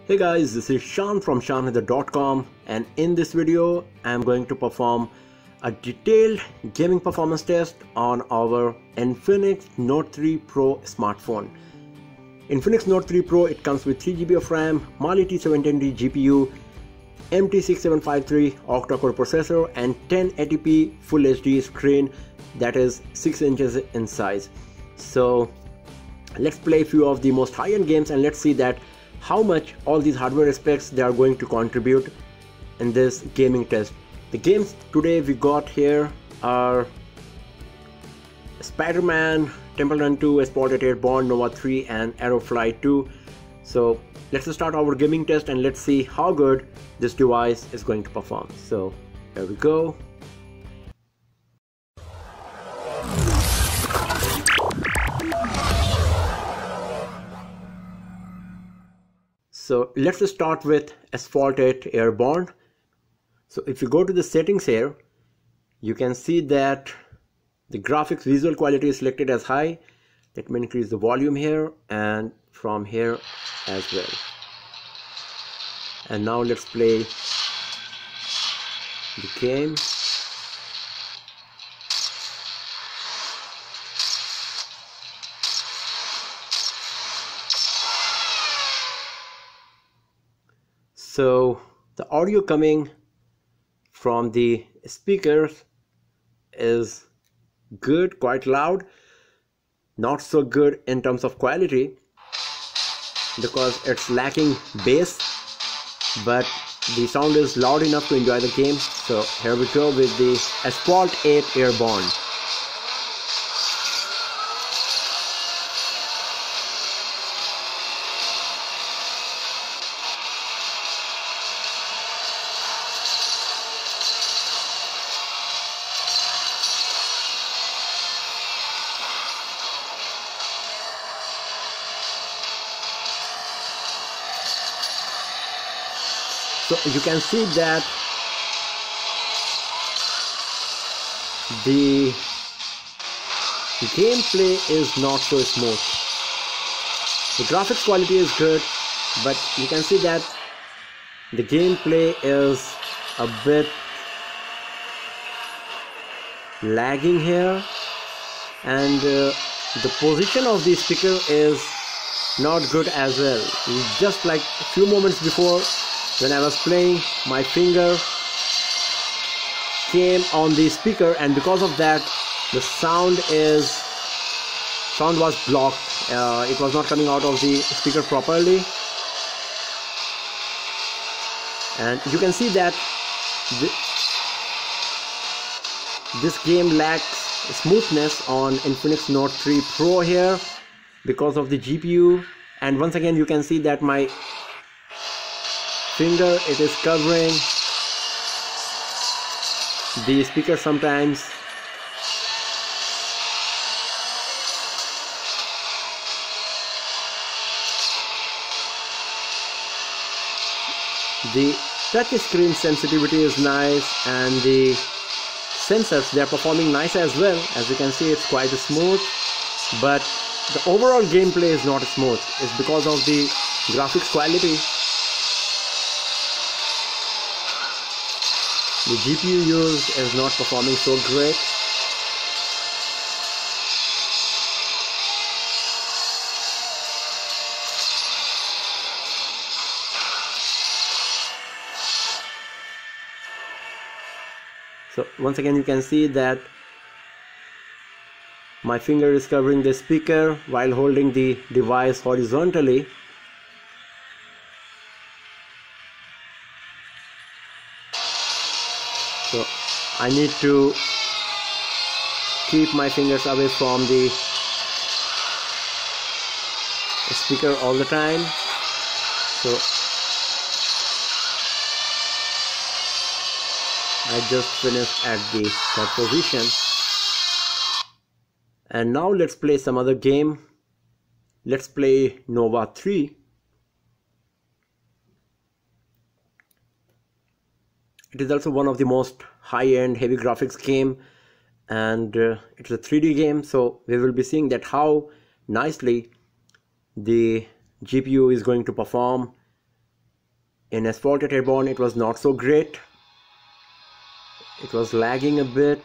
Hey guys, this is Shan from shanhither.com, and in this video I am going to perform a detailed gaming performance test on our Infinix Note 3 Pro smartphone. Infinix Note 3 Pro, it comes with 3GB of RAM, Mali T720 GPU, MT6753 octa-core processor and 1080p Full HD screen that is 6 inches in size. So let's play a few of the most high-end games and let's see that how much all these hardware specs they are going to contribute in this gaming test. The games today we got here are SpiderMan, Temple Run 2, Asphalt, Airborne, N.O.V.A 3 and Aerofly 2. So let's start our gaming test and let's see how good this device is going to perform. So here we go. So let's start with Asphalt Airborne. So if you go to the settings here, you can see that the graphics visual quality is selected as high. Let me increase the volume here and from here as well. And now let's play the game. So the audio coming from the speakers is good, quite loud, not so good in terms of quality because it's lacking bass, but the sound is loud enough to enjoy the game. So here we go with the Asphalt 8 Airborne. So you can see that the gameplay is not so smooth. The graphics quality is good, but you can see that the gameplay is a bit lagging here, and the position of the speaker is not good as well. Just like a few moments before, when I was playing, my finger came on the speaker and because of that the sound was blocked. It was not coming out of the speaker properly, and you can see that this game lacks smoothness on Infinix Note 3 Pro here because of the GPU. And once again you can see that my finger, it is covering the speaker sometimes. The touch screen sensitivity is nice and the sensors, they are performing nice as well. As you can see, it's quite smooth, but the overall gameplay is not smooth. It's because of the graphics quality. The GPU used is not performing so great. So once again you can see that my finger is covering the speaker while holding the device horizontally. So I need to keep my fingers away from the speaker all the time. So I just finished at the third position. And now let's play some other game. Let's play N.O.V.A 3. It is also one of the most high-end heavy graphics game, and it's a 3D game, so we will be seeing that how nicely the GPU is going to perform In Asphalt at Airborne it was not so great. It was lagging a bit.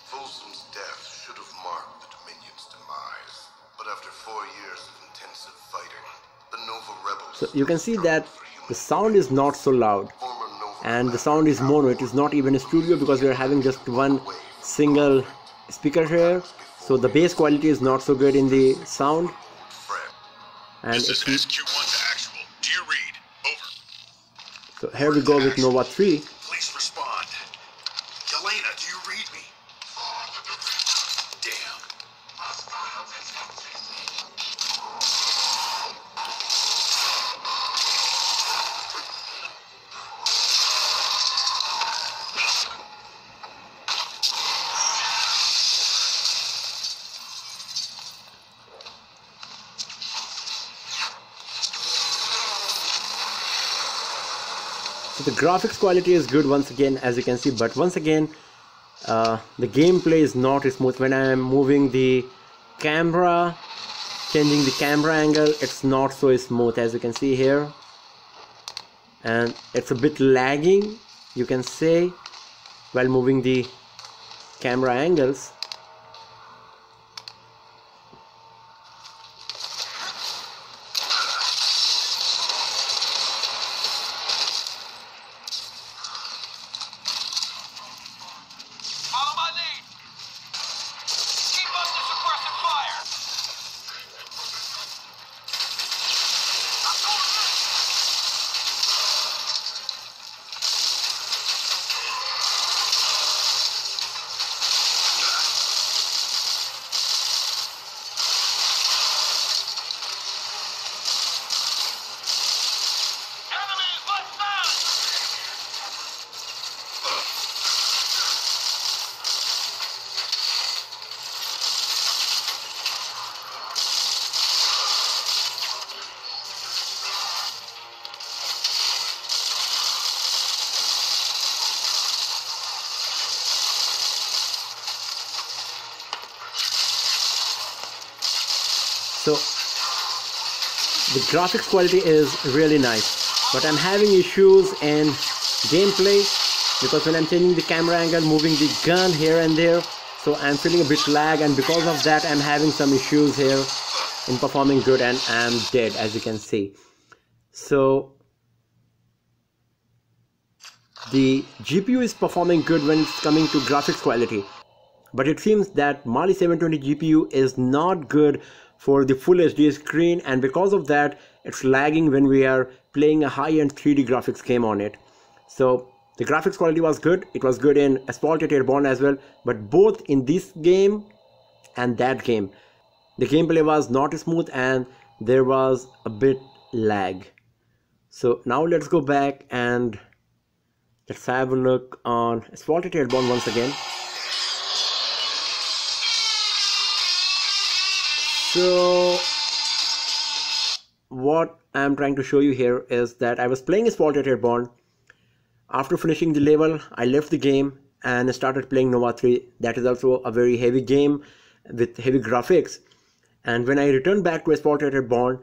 Folsom's death should have marked the Dominion's demise, but after 4 years of intensive fighting, the N.O.V.A rebels... So you can see that the sound is not so loud, and the sound is mono. It is not even a studio because we are having just one single speaker here, so the bass quality is not so good in the sound. And this is SQ1 to actual. Do you read? Over. So here we go with N.O.V.A 3. Please respond. Yelena, do you read me? Damn. So the graphics quality is good once again, as you can see, but once again the gameplay is not smooth. When I am moving the camera, changing the camera angle, it's not so smooth, as you can see here, and it's a bit lagging, you can say, while moving the camera angles. Follow my lead. Keep up the suppressive fire. I'm going in. Enemies, let's mount. So the graphics quality is really nice, but I'm having issues in gameplay because when I'm changing the camera angle, moving the gun here and there, so I'm feeling a bit lag, and because of that I'm having some issues here in performing good, and I'm dead, as you can see. So the GPU is performing good when it's coming to graphics quality, but it seems that Mali 720 GPU is not good for the full HD screen, and because of that it's lagging when we are playing a high-end 3D graphics game on it. So the graphics quality was good, it was good in Asphalt at Airborne as well, but both in this game and that game the gameplay was not smooth and there was a bit lag. So now let's go back and let's have a look on Asphalt at Airborne once again. So what I'm trying to show you here is that I was playing Asphalt at Airborne. After finishing the level, I left the game and started playing N.O.V.A 3. That is also a very heavy game with heavy graphics. And when I returned back to Asphalt at Airborne,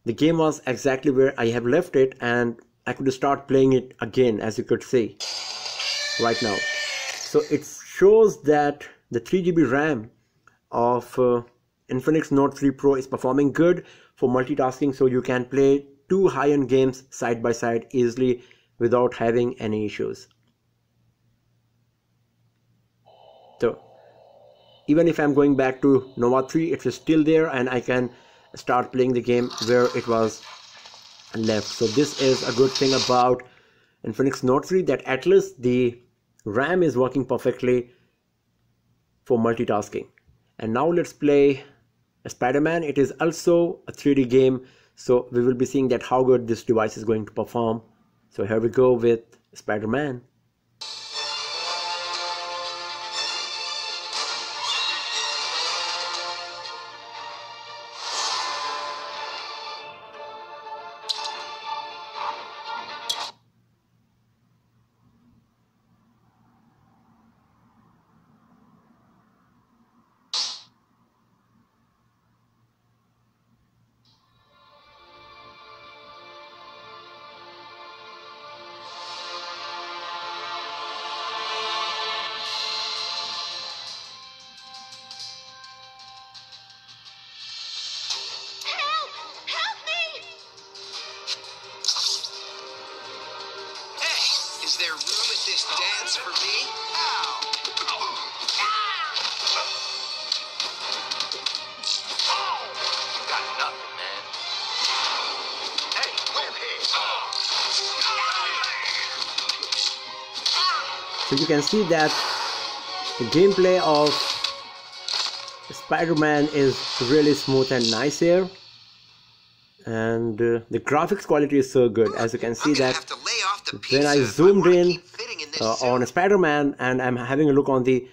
the game was exactly where I have left it, and I could start playing it again, as you could see right now. So it shows that the 3GB RAM of Infinix Note 3 Pro is performing good for multitasking, so you can play two high-end games side by side easily without having any issues. So even if I'm going back to N.O.V.A 3, it's still there and I can start playing the game where it was left. So this is a good thing about Infinix Note 3, that at least the RAM is working perfectly for multitasking. And now let's play SpiderMan. It is also a 3D game, so we will be seeing that how good this device is going to perform. So here we go with SpiderMan. Is there room at this dance for me? Ow! You got nothing, man. Hey, win here. So you can see that the gameplay of Spider-Man is really smooth and nice here, and the graphics quality is so good. As you can see that when I zoomed in on Spider-Man and I'm having a look on the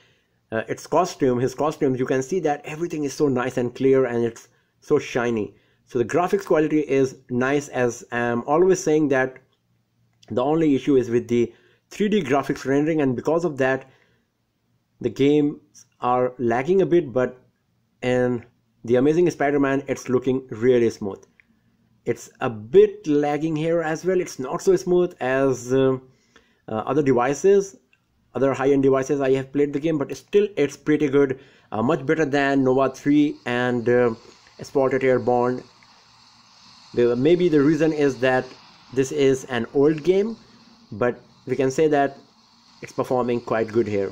his costumes, you can see that everything is so nice and clear and it's so shiny. So the graphics quality is nice, as I'm always saying that the only issue is with the 3D graphics rendering, and because of that the games are lagging a bit. But in the Amazing Spider-Man it's looking really smooth. It's a bit lagging here as well. It's not so smooth as other high-end devices I have played the game, but still it's pretty good, much better than N.O.V.A 3 and Asphalt at Airborne. Maybe the reason is that this is an old game, but we can say that it's performing quite good here.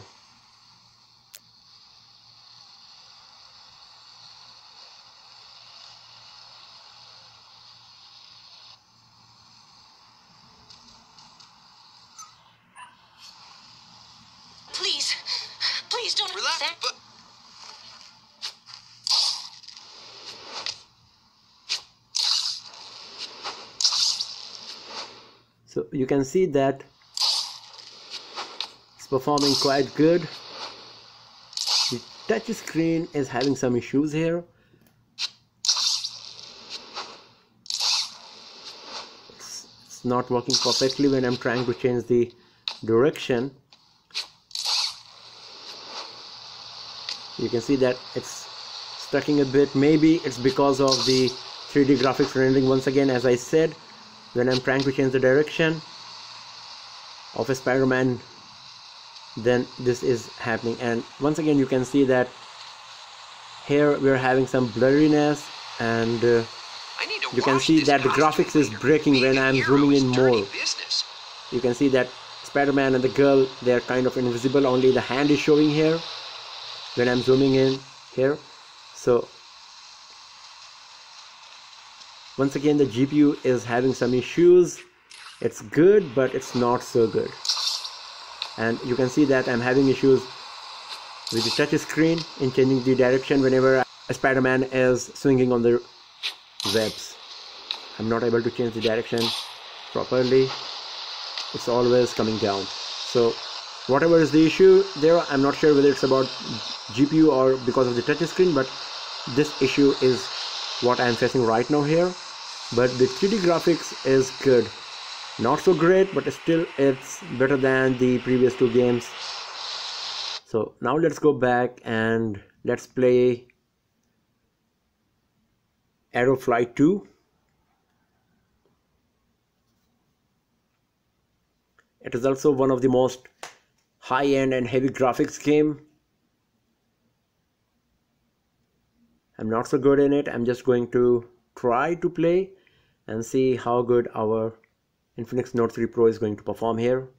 Please don't Relax, that. but So you can see that it's performing quite good. The touch screen is having some issues here. It's not working perfectly when I'm trying to change the direction. You can see that it's stucking a bit. Maybe it's because of the 3D graphics rendering. Once again, as I said, when I'm trying to change the direction of a Spider-Man, then this is happening. And once again you can see that here we're having some blurriness, and you can see that the graphics is breaking when I'm zooming in more. You can see that Spider-Man and the girl, they're kind of invisible, only the hand is showing here when I'm zooming in here. So once again the GPU is having some issues. It's good, but it's not so good. And you can see that I'm having issues with the touch screen in changing the direction whenever Spider-Man is swinging on the webs. I'm not able to change the direction properly. It's always coming down. So whatever is the issue there, I'm not sure whether it's about GPU or because of the touch screen, but this issue is what I'm facing right now here. But the 3D graphics is good. Not so great, but still it's better than the previous two games. So now let's go back and let's play Aerofly 2. It is also one of the most high-end and heavy graphics game. I'm not so good in it. I'm just going to try to play and see how good our Infinix Note 3 Pro is going to perform here.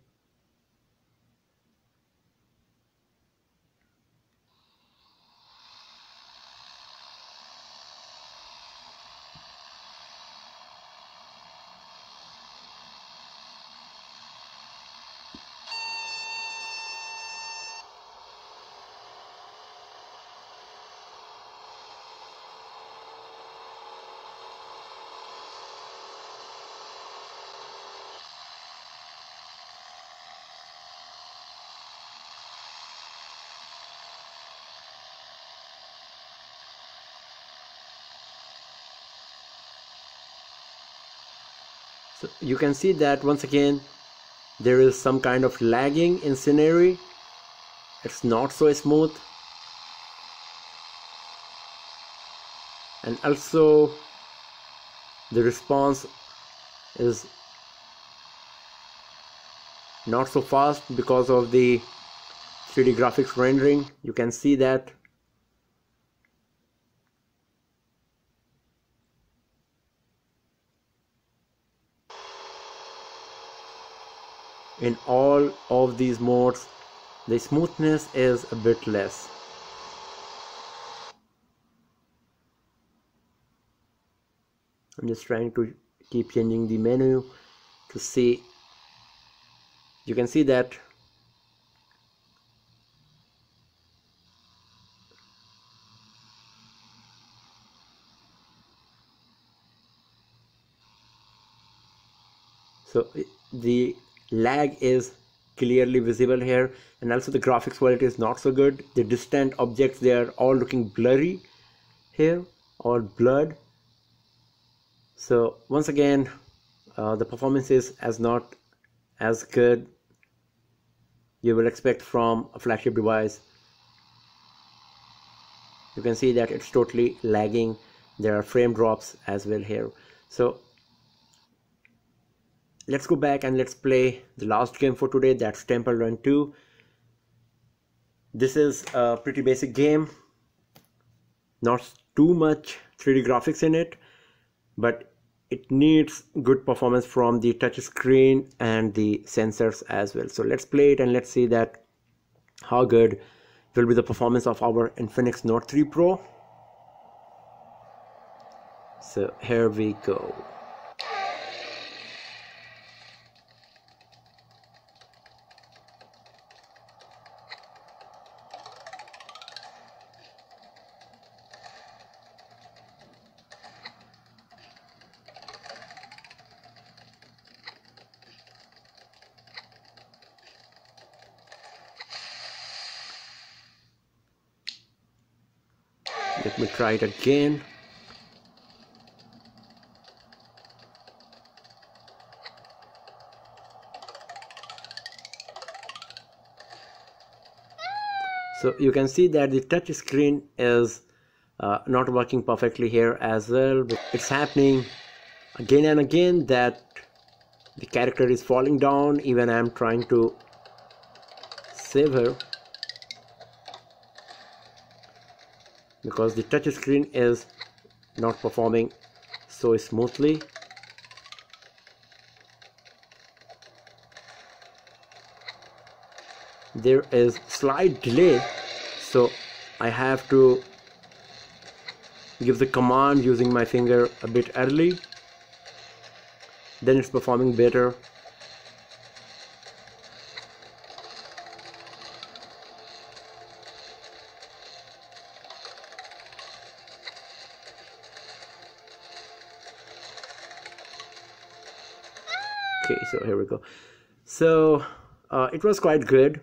So you can see that once again there is some kind of lagging in scenery. It's not so smooth, and also the response is not so fast because of the 3D graphics rendering. You can see that. in all of these modes the smoothness is a bit less. I'm just trying to keep changing the menu to see. You can see that so the lag is clearly visible here, and also the graphics quality is not so good. The distant objects, they are all looking blurry here, or blurred. So once again, the performance is not as good you will expect from a flagship device. You can see that it's totally lagging. There are frame drops as well here. So let's go back and let's play the last game for today, that's Temple Run 2. This is a pretty basic game, not too much 3D graphics in it, but it needs good performance from the touch screen and the sensors as well. So let's play it and let's see that how good will be the performance of our Infinix Note 3 Pro. So here we go. Let me try it again. So you can see that the touch screen is not working perfectly here as well. It's happening again and again that the character is falling down. Even I'm trying to save her, because the touch screen is not performing so smoothly. There is slight delay, so I have to give the command using my finger a bit early, then it's performing better. Okay, so here we go. So it was quite good.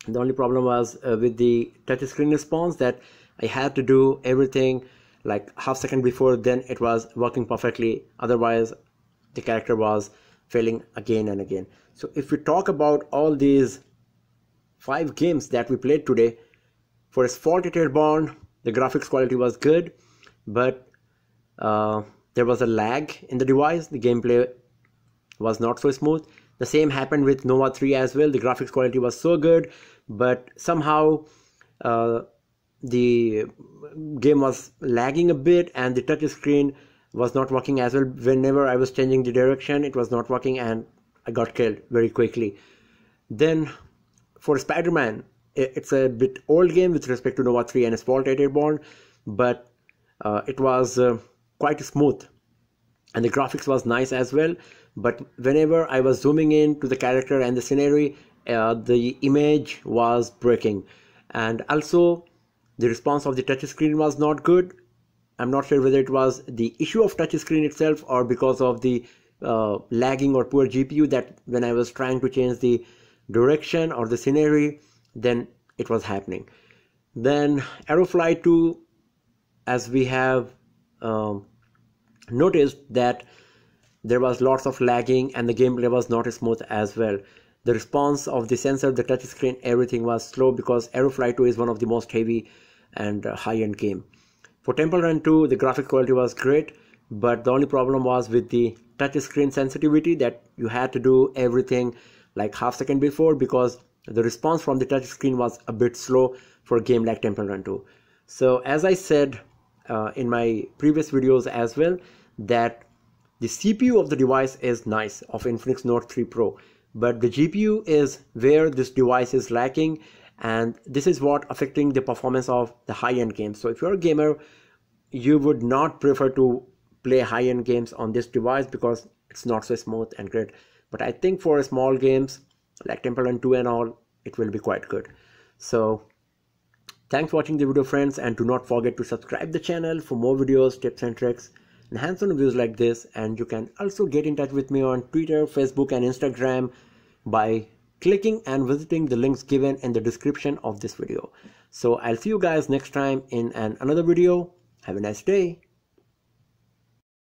The only problem was with the touch screen response, that I had to do everything like half second before, then it was working perfectly. Otherwise the character was failing again and again. So if we talk about all these 5 games that we played today, for Asphalt at Airborne, the graphics quality was good, but there was a lag in the device. The gameplay was not so smooth. The same happened with N.O.V.A 3 as well. The graphics quality was so good, but somehow the game was lagging a bit, and the touch screen was not working as well. Whenever I was changing the direction, it was not working, and I got killed very quickly. Then for SpiderMan, it's a bit old game with respect to N.O.V.A 3 and Asphalt at Airborne, but it was quite smooth, and the graphics was nice as well. But whenever I was zooming in to the character and the scenery, the image was breaking, and also the response of the touch screen was not good. I'm not sure whether it was the issue of touch screen itself or because of the lagging or poor GPU, that when I was trying to change the direction or the scenery, then it was happening. Then Aerofly 2, as we have noticed that there was lots of lagging and the gameplay was not smooth as well. The response of the sensor, the touch screen, everything was slow, because Aerofly 2 is one of the most heavy and high-end game. For Temple Run 2, the graphic quality was great, but the only problem was with the touch screen sensitivity, that you had to do everything like half second before, because the response from the touch screen was a bit slow for a game like Temple Run 2. So as I said in my previous videos as well, that the CPU of the device is nice, of Infinix Note 3 Pro, but the GPU is where this device is lacking, and this is what affecting the performance of the high-end games. So if you're a gamer, you would not prefer to play high-end games on this device because it's not so smooth and great. But I think for small games like Temple Run 2 and all, it will be quite good. So thanks for watching the video, friends, and do not forget to subscribe the channel for more videos, tips and tricks and hands-on reviews like this. And you can also get in touch with me on Twitter, Facebook and Instagram by clicking and visiting the links given in the description of this video. So I'll see you guys next time in another video. Have a nice day.